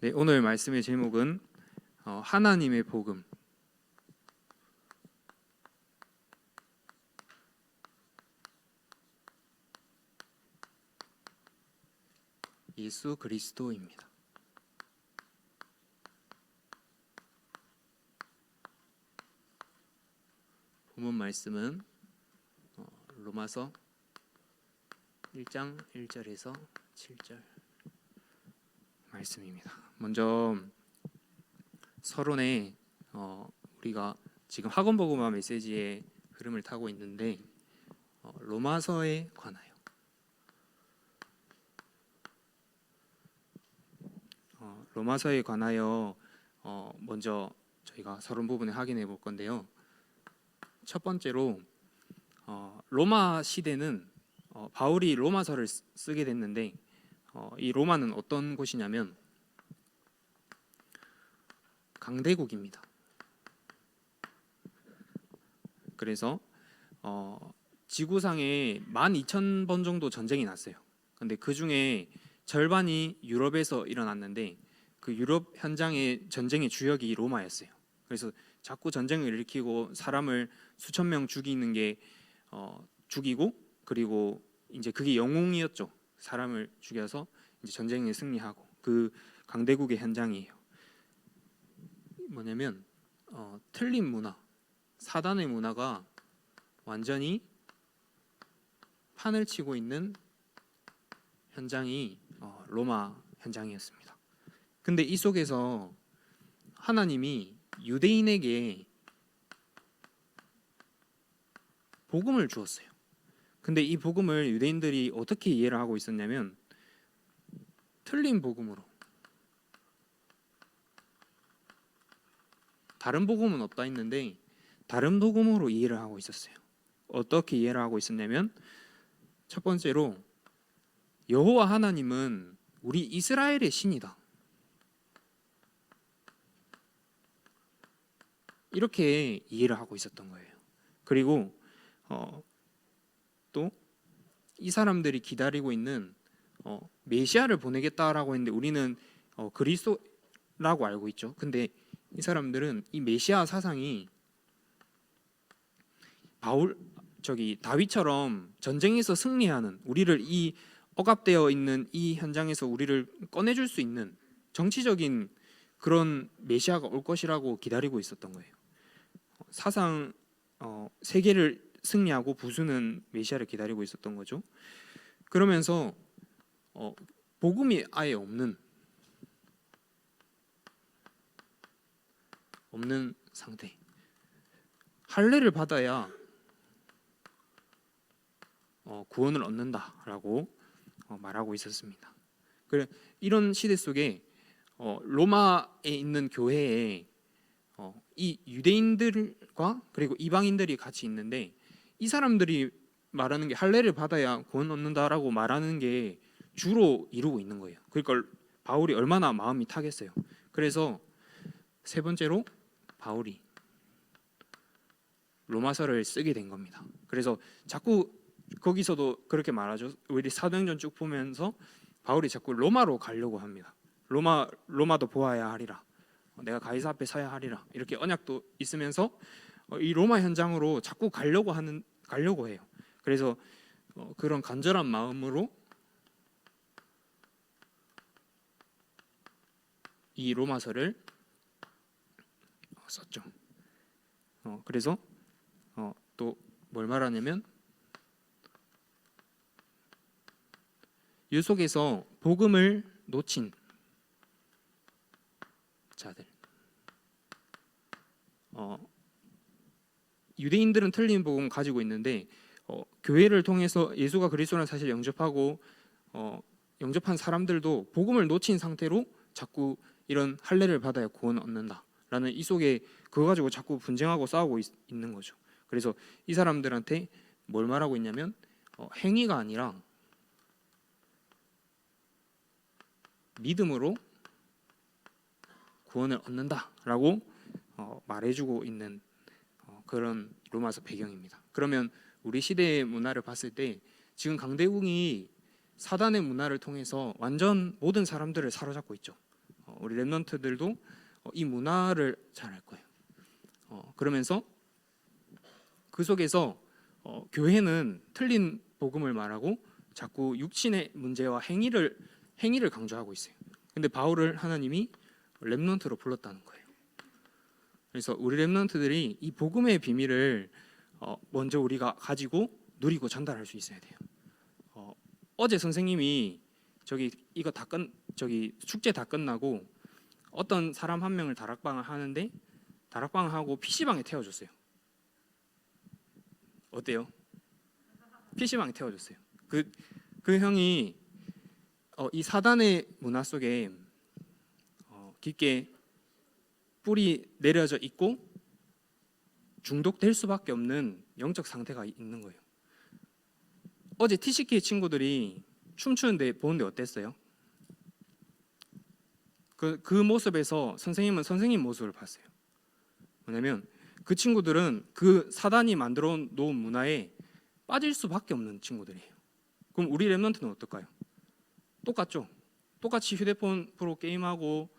네, 오늘 말씀의 제목은 하나님의 복음. 예수 그리스도입니다. 본문 말씀은 로마서 1장 1절에서 7절 말씀입니다. 먼저 서론에 우리가 지금 학원복음화 메시지의 흐름을 타고 있는데 로마서에 관하여 로마서에 관하여 먼저 저희가 서론 부분에 확인해 볼 건데요. 첫 번째로 로마 시대는 바울이 로마서를 쓰게 됐는데 이 로마는 어떤 곳이냐면 강대국입니다. 그래서 지구상에 12,000번 정도 전쟁이 났어요. 근데 그 중에 절반이 유럽에서 일어났는데 그 유럽 현장의 전쟁의 주역이 로마였어요. 그래서 자꾸 전쟁을 일으키고 사람을 수천 명 죽이는 게 죽이고, 그리고 이제 그게 영웅이었죠. 사람을 죽여서 이제 전쟁에 승리하고, 그 강대국의 현장이에요. 뭐냐면 틀린 문화, 사단의 문화가 완전히 판을 치고 있는 현장이 로마 현장이었습니다. 근데 이 속에서 하나님이 유대인에게 복음을 주었어요. 근데 이 복음을 유대인들이 어떻게 이해를 하고 있었냐면 틀린 복음으로, 다른 복음은 없다 했는데 다른 복음으로 이해를 하고 있었어요. 어떻게 이해를 하고 있었냐면 첫 번째로 여호와 하나님은 우리 이스라엘의 신이다, 이렇게 이해를 하고 있었던 거예요. 그리고 또 이 사람들이 기다리고 있는 메시아를 보내겠다라고 했는데 우리는 그리스도라고 알고 있죠. 근데 이 사람들은 이 메시아 사상이 다윗처럼 전쟁에서 승리하는, 우리를 이 억압되어 있는 이 현장에서 우리를 꺼내줄 수 있는 정치적인 그런 메시아가 올 것이라고 기다리고 있었던 거예요. 사상 세계를 승리하고 부수는 메시아를 기다리고 있었던 거죠. 그러면서 복음이 아예 없는 상태, 할례를 받아야 구원을 얻는다라고 말하고 있었습니다. 이런 시대 속에 로마에 있는 교회에 이 유대인들과 그리고 이방인들이 같이 있는데, 이 사람들이 말하는 게 할례를 받아야 구원 얻는다라고 말하는 게 주로 이루고 있는 거예요. 그러니까 바울이 얼마나 마음이 타겠어요. 그래서 세 번째로 바울이 로마서를 쓰게 된 겁니다. 그래서 자꾸 거기서도 그렇게 말하죠. 우리 사도행전 쭉 보면서 바울이 자꾸 로마로 가려고 합니다. 로마도 보아야 하리라, 내가 가이사 앞에 서야 하리라, 이렇게 언약도 있으면서 이 로마 현장으로 자꾸 가려고 해요. 그래서 그런 간절한 마음으로 이 로마서를 썼죠. 그래서 또 뭘 말하냐면 이 속에서 복음을 놓친 자들, 유대인들은 틀린 복음 가지고 있는데 교회를 통해서 예수가 그리스도라는 사실을 영접하고 영접한 사람들도 복음을 놓친 상태로 자꾸 이런 할례를 받아야 구원을 얻는다라는 이 속에 그거 가지고 자꾸 분쟁하고 싸우고 있는 거죠. 그래서 이 사람들한테 뭘 말하고 있냐면 행위가 아니라 믿음으로 구원을 얻는다라고 말해주고 있는 그런 로마서 배경입니다. 그러면 우리 시대의 문화를 봤을 때 지금 강대국이 사단의 문화를 통해서 완전 모든 사람들을 사로잡고 있죠. 우리 랩런트들도 이 문화를 잘 알 거예요. 그러면서 그 속에서 교회는 틀린 복음을 말하고 자꾸 육신의 문제와 행위를 강조하고 있어요. 근데 바울을 하나님이 랩런트로 불렀다는 거예요. 그래서 우리 랩런트들이 이 복음의 비밀을 먼저 우리가 가지고 누리고 전달할 수 있어야 돼요. 어제 선생님이 축제 다 끝나고 어떤 사람 한 명을 다락방을 하는데 다락방을 하고 PC방에 태워줬어요. 어때요? PC방에 태워줬어요. 그 형이 이 사단의 문화 속에 깊게 뿌리 내려져 있고 중독될 수밖에 없는 영적 상태가 있는 거예요. 어제 TCK 친구들이 춤추는데 보는데 어땠어요? 그 모습에서 선생님은 선생님 모습을 봤어요. 왜냐면 그 친구들은 그 사단이 만들어 놓은 문화에 빠질 수밖에 없는 친구들이에요. 그럼 우리 랩런트는 어떨까요? 똑같죠? 똑같이 휴대폰 프로 게임하고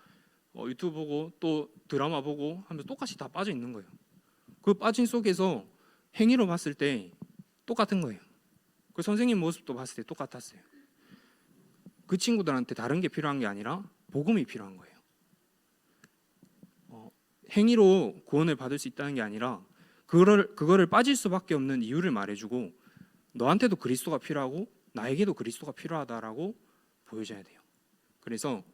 유튜브 보고 또 드라마 보고 하면서 똑같이 다 빠져 있는 거예요. 그 빠진 속에서 행위로 봤을 때 똑같은 거예요. 그 선생님 모습도 봤을 때 똑같았어요. 그 친구들한테 다른 게 필요한 게 아니라 복음이 필요한 거예요. 행위로 구원을 받을 수 있다는 게 아니라 그거를 빠질 수밖에 없는 이유를 말해주고 너한테도 그리스도가 필요하고 나에게도 그리스도가 필요하다라고 보여줘야 돼요. 그래서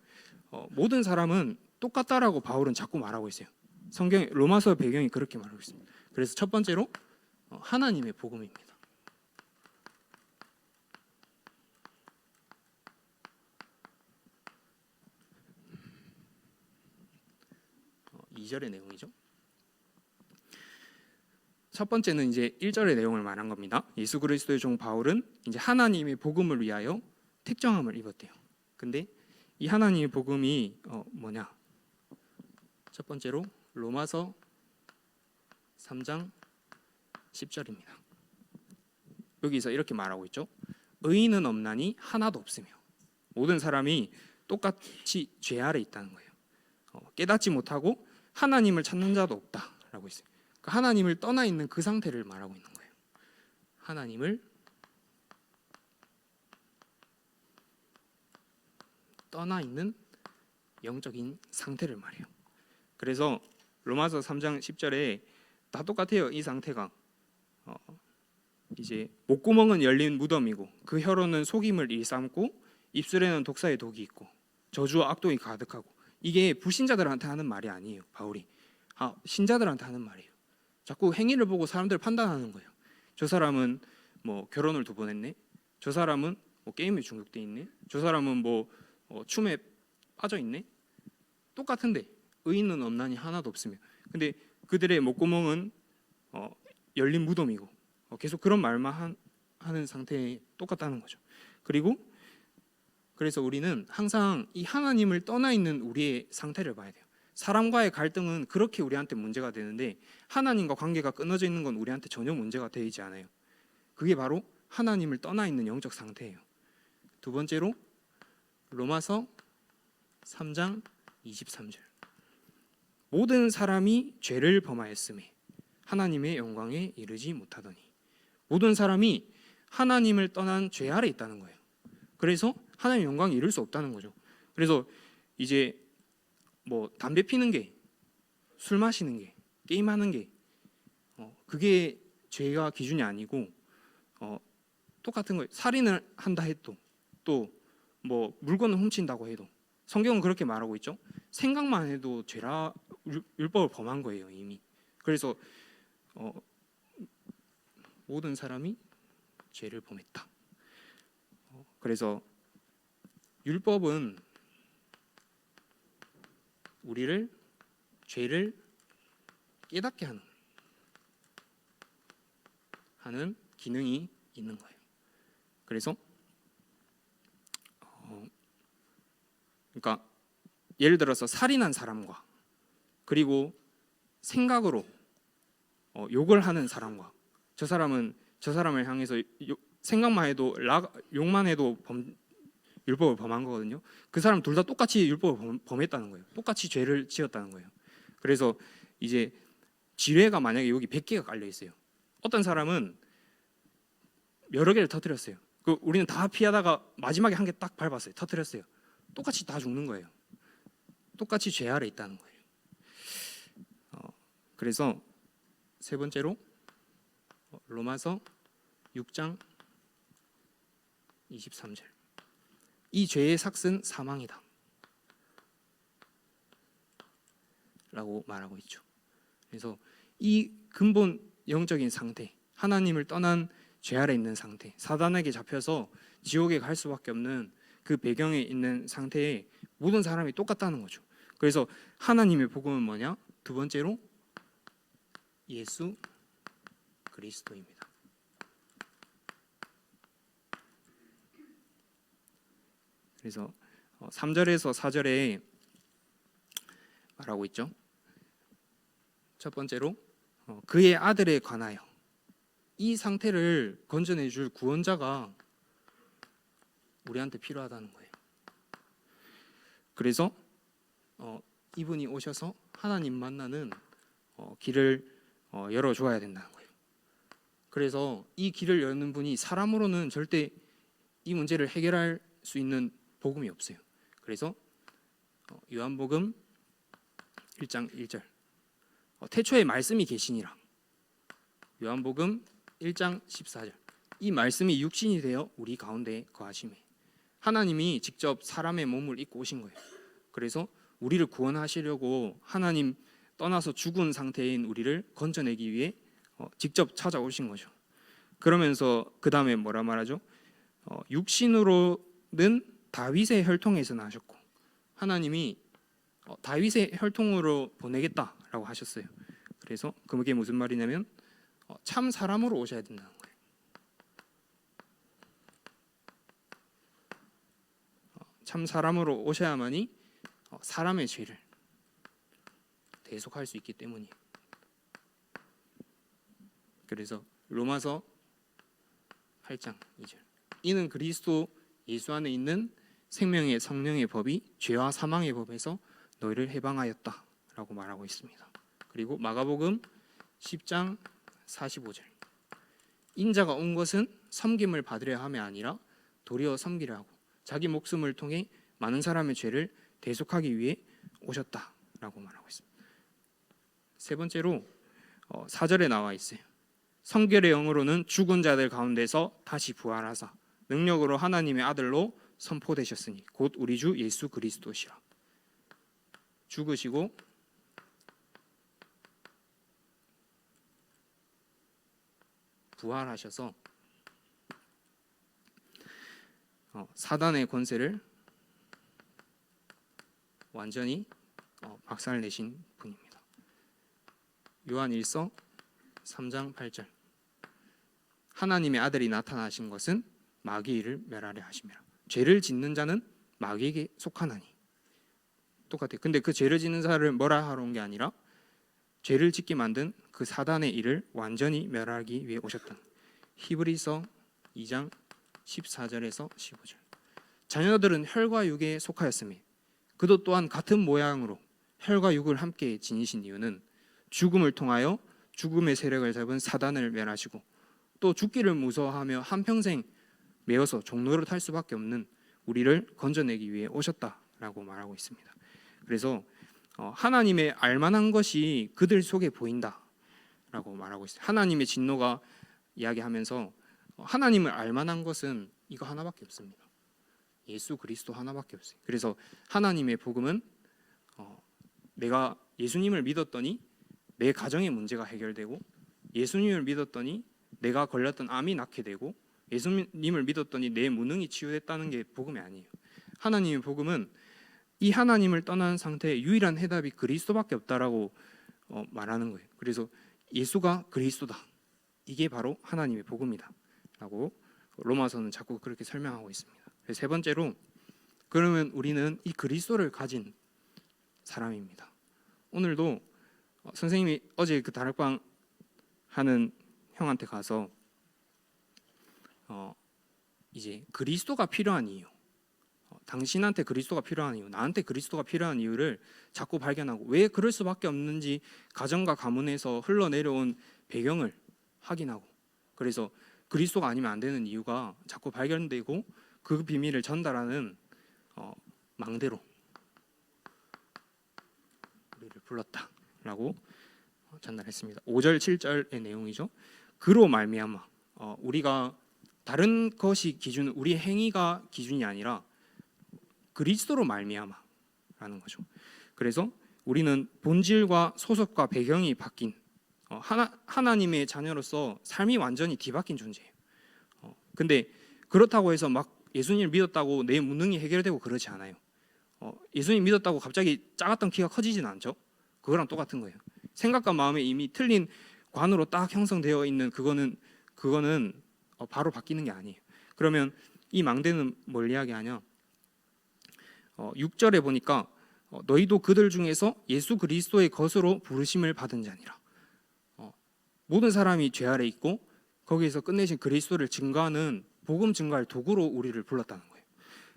모든 사람은 똑같다라고 바울은 자꾸 말하고 있어요. 성경 로마서 배경이 그렇게 말하고 있습니다. 그래서 첫 번째로 하나님의 복음입니다. 2절의 내용이죠. 첫 번째는 이제 1절의 내용을 말한 겁니다. 예수 그리스도의 종 바울은 이제 하나님의 복음을 위하여 택정함을 입었대요. 근데 이 하나님의 복음이 뭐냐? 첫 번째로 로마서 3장 10절입니다. 여기서 이렇게 말하고 있죠. 의인은 없나니 하나도 없으며 모든 사람이 똑같이 죄 아래 있다는 거예요. 깨닫지 못하고 하나님을 찾는 자도 없다라고 있어요. 그러니까 하나님을 떠나 있는 그 상태를 말하고 있는 거예요. 하나님을 떠나 있는 영적인 상태를 말해요. 그래서 로마서 3장 10절에 다 똑같아요. 이 상태가 이제 목구멍은 열린 무덤이고 그 혀로는 속임을 일삼고 입술에는 독사의 독이 있고 저주와 악독이 가득하고 이게 불신자들한테 하는 말이 아니에요. 바울이 신자들한테 하는 말이에요. 자꾸 행위를 보고 사람들을 판단하는 거예요. 저 사람은 뭐 결혼을 2번 했네. 저 사람은 뭐 게임에 중독돼 있네. 저 사람은 뭐 춤에 빠져 있네. 똑같은데 의인은 없나니 하나도 없으며. 근데 그들의 목구멍은 열린 무덤이고 계속 그런 말만 하는 상태에 똑같다는 거죠. 그래서 우리는 항상 이 하나님을 떠나 있는 우리의 상태를 봐야 돼요. 사람과의 갈등은 그렇게 우리한테 문제가 되는데 하나님과 관계가 끊어져 있는 건 우리한테 전혀 문제가 되지 않아요. 그게 바로 하나님을 떠나 있는 영적 상태예요. 두 번째로 로마서 3장 23절. 모든 사람이 죄를 범하였음에 하나님의 영광에 이르지 못하더니. 모든 사람이 하나님을 떠난 죄 아래 있다는 거예요. 그래서 하나님의 영광에 이룰 수 없다는 거죠. 그래서 이제 뭐 담배 피는 게, 술 마시는 게, 게임하는 게 그게 죄가 기준이 아니고 똑같은 거예요. 살인을 한다 해도 또 뭐 물건을 훔친다고 해도 성경은 그렇게 말하고 있죠. 생각만 해도 죄라 율법을 범한 거예요 이미. 그래서 모든 사람이 죄를 범했다. 그래서 율법은 우리를 죄를 깨닫게 하는 기능이 있는 거예요. 그래서 그러니까 예를 들어서 살인한 사람과 그리고 생각으로 욕을 하는 사람과 저 사람을 향해서 생각만 해도 욕만 해도 율법을 범한 거거든요. 그 사람 둘 다 똑같이 율법을 범했다는 거예요. 똑같이 죄를 지었다는 거예요. 그래서 이제 지뢰가 만약에 여기 100개가 깔려 있어요. 어떤 사람은 여러 개를 터뜨렸어요. 우리는 다 피하다가 마지막에 한 개 딱 밟았어요. 터뜨렸어요. 똑같이 다 죽는 거예요. 똑같이 죄 아래 있다는 거예요. 그래서 세 번째로 로마서 6장 23절. 이 죄의 삭은 사망이다 라고 말하고 있죠. 그래서 이 근본 영적인 상태, 하나님을 떠난 죄 아래 있는 상태, 사단에게 잡혀서 지옥에 갈 수밖에 없는 그 배경에 있는 상태에 모든 사람이 똑같다는 거죠. 그래서 하나님의 복음은 뭐냐? 두 번째로 예수 그리스도입니다. 그래서 3절에서 4절에 말하고 있죠. 첫 번째로 그의 아들에 관하여 이 상태를 건져내 줄 구원자가 우리한테 필요하다는 거예요. 그래서 이분이 오셔서 하나님 만나는 길을 열어줘야 된다는 거예요. 그래서 이 길을 여는 분이 사람으로는 절대 이 문제를 해결할 수 있는 복음이 없어요. 그래서 요한복음 1장 1절 태초에 말씀이 계시니라. 요한복음 1장 14절 이 말씀이 육신이 되어 우리 가운데 거하심에. 하나님이 직접 사람의 몸을 입고 오신 거예요. 그래서 우리를 구원하시려고 하나님 떠나서 죽은 상태인 우리를 건져내기 위해 직접 찾아오신 거죠. 그러면서 그 다음에 뭐라 말하죠? 육신으로는 다윗의 혈통에서 나셨고 하나님이 다윗의 혈통으로 보내겠다라고 하셨어요. 그래서 그게 무슨 말이냐면 참 사람으로 오셔야 된다는 거예요. 참 사람으로 오셔야만이 사람의 죄를 대속할 수 있기 때문이에요. 그래서 로마서 8장 2절 이는 그리스도 예수 안에 있는 생명의 성령의 법이 죄와 사망의 법에서 너희를 해방하였다 라고 말하고 있습니다. 그리고 마가복음 10장 45절 인자가 온 것은 섬김을 받으려 함이 아니라 도리어 섬기려 하고 자기 목숨을 통해 많은 사람의 죄를 대속하기 위해 오셨다 라고 말하고 있습니다. 세 번째로 4절에 나와 있어요. 성결의 영으로는 죽은 자들 가운데서 다시 부활하사 능력으로 하나님의 아들로 선포되셨으니 곧 우리 주 예수 그리스도시라. 죽으시고 부활하셔서 사단의 권세를 완전히 박살내신 분입니다. 요한 1서 3장 8절 하나님의 아들이 나타나신 것은 마귀의 일을 멸하려 하심이라. 죄를 짓는 자는 마귀에게 속하나니. 똑같아요. 근데 그 죄를 짓는 자를 뭐라 하러 온 게 아니라 죄를 짓게 만든 그 사단의 일을 완전히 멸하기 위해 오셨다. 히브리서 2장 14절에서 15절 자녀들은 혈과 육에 속하였으며 그도 또한 같은 모양으로 혈과 육을 함께 지니신 이유는 죽음을 통하여 죽음의 세력을 잡은 사단을 멸하시고 또 죽기를 무서워하며 한평생 매어서 종노릇 할 수밖에 없는 우리를 건져내기 위해 오셨다라고 말하고 있습니다. 그래서 하나님의 알만한 것이 그들 속에 보인다라고 말하고 있어요. 하나님의 진노가 이야기하면서 하나님을 알만한 것은 이거 하나밖에 없습니다. 예수 그리스도 하나밖에 없어요. 그래서 하나님의 복음은 내가 예수님을 믿었더니 내 가정의 문제가 해결되고 예수님을 믿었더니 내가 걸렸던 암이 낫게 되고 예수님을 믿었더니 내 무능이 치유됐다는 게 복음이 아니에요. 하나님의 복음은 이 하나님을 떠난 상태의 유일한 해답이 그리스도밖에 없다라고 말하는 거예요. 그래서 예수가 그리스도다. 이게 바로 하나님의 복음이다 라고 로마서는 자꾸 그렇게 설명하고 있습니다. 세 번째로 그러면 우리는 이 그리스도를 가진 사람입니다. 오늘도 선생님이 어제 그 다락방 하는 형한테 가서 이제 그리스도가 필요한 이유, 당신한테 그리스도가 필요한 이유, 나한테 그리스도가 필요한 이유를 자꾸 발견하고 왜 그럴 수밖에 없는지 가정과 가문에서 흘러내려온 배경을 확인하고, 그래서 그리스도가 아니면 안 되는 이유가 자꾸 발견되고 그 비밀을 전달하는 망대로 우리를 불렀다라고 전달했습니다. 5절 7절의 내용이죠. 그로 말미암아 우리가 다른 것이 기준, 우리의 행위가 기준이 아니라 그리스도로 말미암아라는 거죠. 그래서 우리는 본질과 소속과 배경이 바뀐 하나님의 자녀로서 삶이 완전히 뒤바뀐 존재예요. 근데 그렇다고 해서 막 예수님을 믿었다고 내 무능이 해결되고 그러지 않아요. 예수님 믿었다고 갑자기 작았던 키가 커지진 않죠. 그거랑 똑같은 거예요. 생각과 마음에 이미 틀린 관으로 딱 형성되어 있는 그거는 바로 바뀌는 게 아니에요. 그러면 이 망대는 뭘 이야기하냐? 6절에 보니까 너희도 그들 중에서 예수 그리스도의 것으로 부르심을 받은 자니라. 모든 사람이 죄 아래 있고 거기에서 끝내신 그리스도를 증거하는 복음 증거할 도구로 우리를 불렀다는 거예요.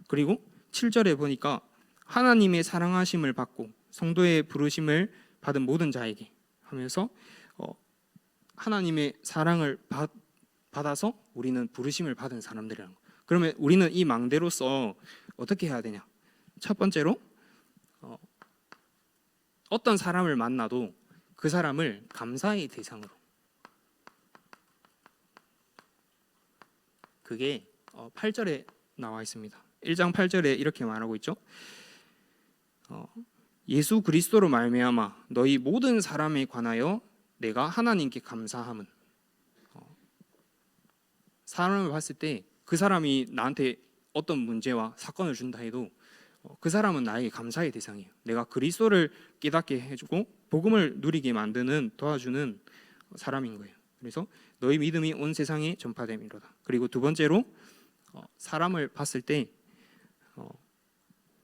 그리고 7절에 보니까 하나님의 사랑하심을 받고 성도의 부르심을 받은 모든 자에게 하면서 하나님의 사랑을 받아서 우리는 부르심을 받은 사람들이라는 거예요. 그러면 우리는 이 망대로서 어떻게 해야 되냐? 첫 번째로 어떤 사람을 만나도 그 사람을 감사의 대상으로, 그게 8절에 나와 있습니다. 1장 8절에 이렇게 말하고 있죠. 예수 그리스도로 말미암아 너희 모든 사람에 관하여 내가 하나님께 감사함은, 사람을 봤을 때 그 사람이 나한테 어떤 문제와 사건을 준다 해도 그 사람은 나에게 감사의 대상이에요. 내가 그리스도를 깨닫게 해주고 복음을 누리게 만드는, 도와주는 사람인 거예요. 그래서 너희 믿음이 온 세상에 전파됨이로다. 그리고 두 번째로 사람을 봤을 때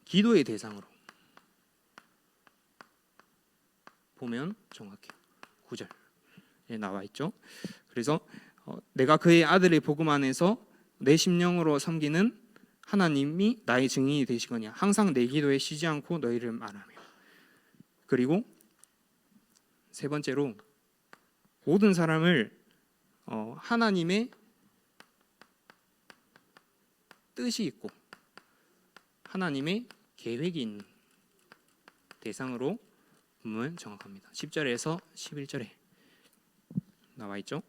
기도의 대상으로 보면 정확해요. 9절에 나와 있죠. 그래서 내가 그의 아들의 복음 안에서 내 심령으로 섬기는 하나님이 나의 증인이 되시거니와 항상 내 기도에 쉬지 않고 너희를 말하며. 그리고 세 번째로 모든 사람을 하나님의 뜻이 있고 하나님의 계획이 있는 대상으로 보면 정확합니다. 10절에서 11절에 나와 있죠.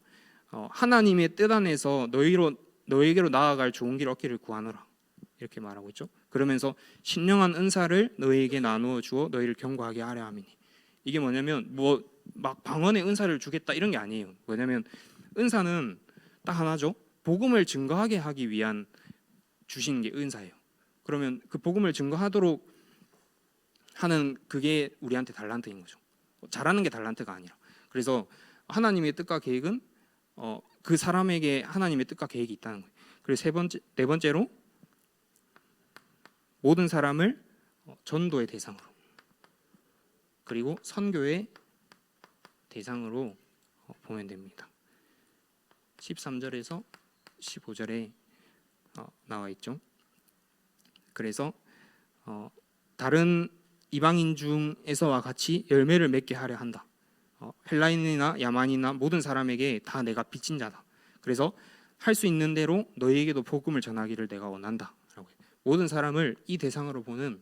하나님의 뜻 안에서 너희에게로 나아갈 좋은 길 얻기를 구하노라, 이렇게 말하고 있죠. 그러면서 신령한 은사를 너희에게 나누어 주어 너희를 견고하게 하려 함이니, 이게 뭐냐면 막 방언의 은사를 주겠다 이런 게 아니에요. 뭐냐면 은사는 딱 하나죠. 복음을 증거하게 하기 위한 주신 게 은사예요. 그러면 그 복음을 증거하도록 하는 그게 우리한테 달란트인 거죠. 잘하는 게 달란트가 아니라. 그래서 하나님의 뜻과 계획은 그 사람에게 하나님의 뜻과 계획이 있다는 거예요. 그리고 네 번째로 모든 사람을 전도의 대상으로, 그리고 선교의 대상으로 보면 됩니다. 13절에서 15절에 나와 있죠. 그래서 다른 이방인 중에서와 같이 열매를 맺게 하려 한다. 헬라인이나 야만이나 모든 사람에게 다 내가 빚진 자다. 그래서 할 수 있는 대로 너희에게도 복음을 전하기를 내가 원한다. 모든 사람을 이 대상으로 보는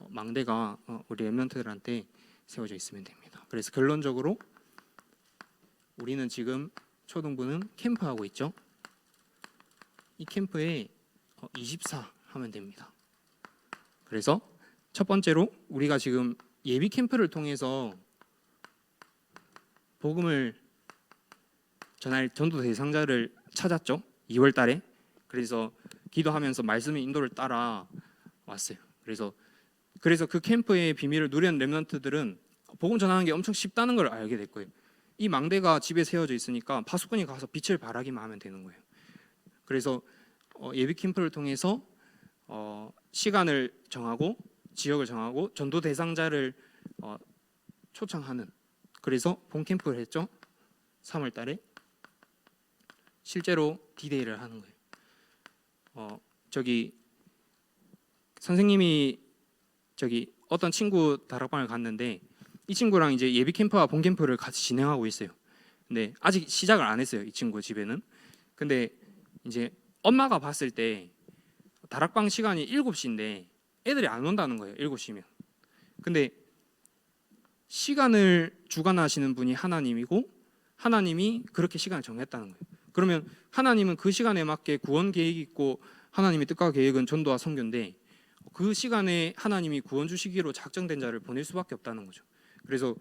망대가 우리 렘넌트들한테 세워져 있으면 됩니다. 그래서 결론적으로 우리는 지금 초등부는 캠프하고 있죠. 이 캠프에 24 하면 됩니다. 그래서 첫 번째로 우리가 지금 예비 캠프를 통해서 복음을 전할 전도 대상자를 찾았죠. 2월 달에. 그래서 기도하면서 말씀의 인도를 따라 왔어요. 그래서 그 캠프의 비밀을 누리는 렘넌트들은 복음 전하는 게 엄청 쉽다는 걸 알게 될 거예요. 이 망대가 집에 세워져 있으니까 파수꾼이 가서 빛을 발하기만 하면 되는 거예요. 그래서 예비 캠프를 통해서 시간을 정하고 지역을 정하고 전도 대상자를 초청하는, 그래서 본 캠프를 했죠. 3월 달에 실제로 디데이를 하는 거예요. 저기 선생님이 저기 어떤 친구 다락방을 갔는데 이 친구랑 이제 예비 캠프와 본 캠프를 같이 진행하고 있어요. 근데 아직 시작을 안 했어요, 이 친구 집에는. 근데 이제 엄마가 봤을 때 다락방 시간이 7시인데 애들이 안 온다는 거예요, 7시면. 근데 시간을 주관하시는 분이 하나님이고 하나님이 그렇게 시간을 정했다는 거예요. 그러면 하나님은 그 시간에 맞게 구원 계획이 있고 하나님의 뜻과 계획은 전도와 선교인데 그 시간에 하나님이 구원 주시기로 작정된 자를 보낼 수밖에 없다는 거죠. 그래서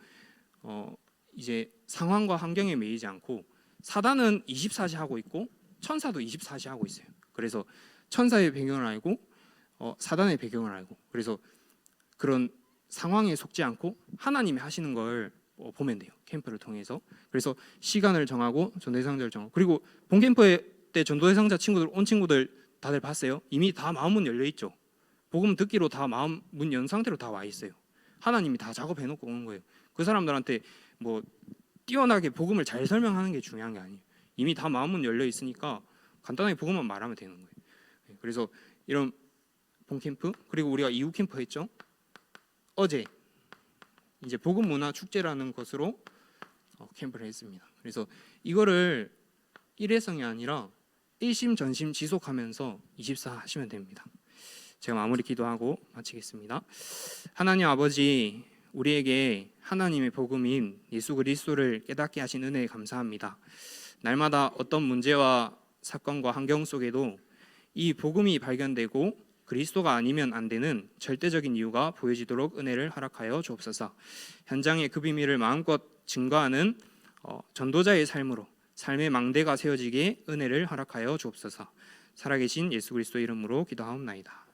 이제 상황과 환경에 매이지 않고 사단은 24시 하고 있고 천사도 24시 하고 있어요. 그래서 천사의 배경을 알고 사단의 배경을 알고 그래서 그런 상황에 속지 않고 하나님이 하시는 걸 보면 돼요. 캠프를 통해서. 그래서 시간을 정하고 전도 대상자를 정하고 그리고 본 캠프 때 전도 대상자 친구들 온 친구들 다들 봤어요? 이미 다 마음문 열려 있죠. 복음 듣기로 다 마음 문 연 상태로 다 와 있어요. 하나님이 다 작업해 놓고 오는 거예요. 그 사람들한테 뭐 뛰어나게 복음을 잘 설명하는 게 중요한 게 아니에요. 이미 다 마음문 열려 있으니까 간단하게 복음만 말하면 되는 거예요. 그래서 이런 본 캠프 그리고 우리가 이후 캠프 했죠. 어제 이제 복음 문화 축제라는 것으로 캠프를 했습니다. 그래서 이거를 일회성이 아니라 일심 전심 지속하면서 24 하시면 됩니다. 제가 마무리 기도하고 마치겠습니다. 하나님 아버지, 우리에게 하나님의 복음인 예수 그리스도를 깨닫게 하신 은혜에 감사합니다. 날마다 어떤 문제와 사건과 환경 속에도 이 복음이 발견되고 그리스도가 아니면 안 되는 절대적인 이유가 보여지도록 은혜를 허락하여 주옵소서. 현장의 그 비밀을 마음껏 증거하는 전도자의 삶으로 삶의 망대가 세워지게 은혜를 허락하여 주옵소서. 살아계신 예수 그리스도 이름으로 기도하옵나이다.